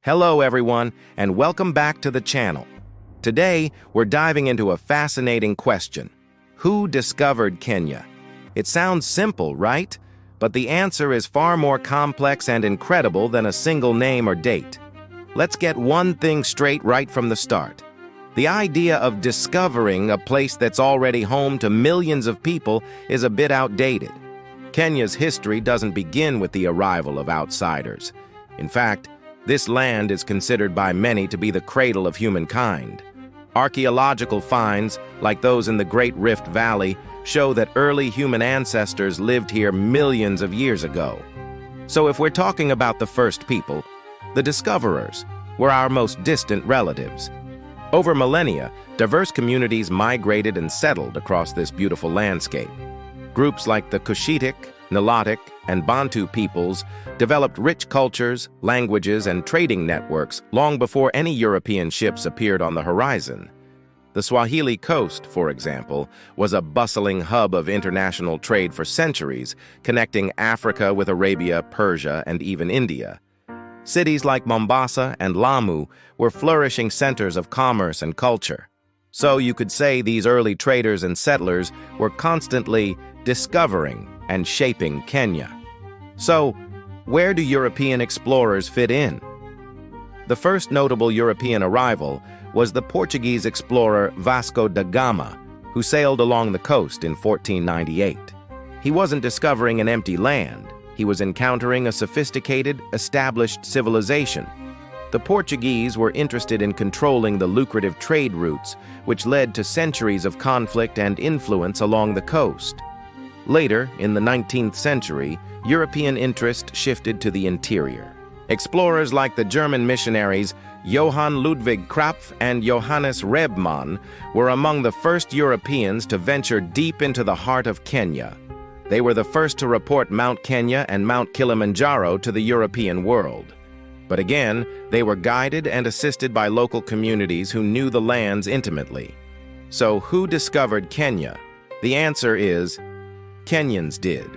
Hello everyone, and welcome back to the channel. Today, we're diving into a fascinating question. Who discovered Kenya? It sounds simple, right? But the answer is far more complex and incredible than a single name or date. Let's get one thing straight right from the start. The idea of discovering a place that's already home to millions of people is a bit outdated. Kenya's history doesn't begin with the arrival of outsiders. In fact, this land is considered by many to be the cradle of humankind. Archaeological finds, like those in the Great Rift Valley, show that early human ancestors lived here millions of years ago. So if we're talking about the first people, the discoverers were our most distant relatives. Over millennia, diverse communities migrated and settled across this beautiful landscape. Groups like the Cushitic, Nilotic, and Bantu peoples developed rich cultures, languages, and trading networks long before any European ships appeared on the horizon. The Swahili Coast, for example, was a bustling hub of international trade for centuries, connecting Africa with Arabia, Persia, and even India. Cities like Mombasa and Lamu were flourishing centers of commerce and culture. So you could say these early traders and settlers were constantly discovering and shaping Kenya. So, where do European explorers fit in? The first notable European arrival was the Portuguese explorer Vasco da Gama, who sailed along the coast in 1498. He wasn't discovering an empty land. He was encountering a sophisticated, established civilization. The Portuguese were interested in controlling the lucrative trade routes, which led to centuries of conflict and influence along the coast. Later, in the 19th century, European interest shifted to the interior. Explorers like the German missionaries Johann Ludwig Krapf and Johannes Rebmann were among the first Europeans to venture deep into the heart of Kenya. They were the first to report Mount Kenya and Mount Kilimanjaro to the European world. But again, they were guided and assisted by local communities who knew the lands intimately. So who discovered Kenya? The answer is Kenyans did.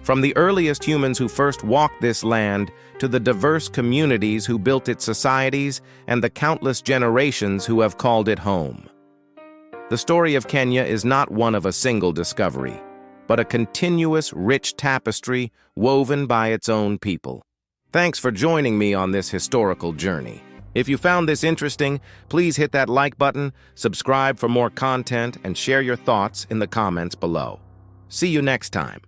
From the earliest humans who first walked this land to the diverse communities who built its societies and the countless generations who have called it home. The story of Kenya is not one of a single discovery, but a continuous, rich tapestry woven by its own people. Thanks for joining me on this historical journey. If you found this interesting, please hit that like button, subscribe for more content, and share your thoughts in the comments below. See you next time.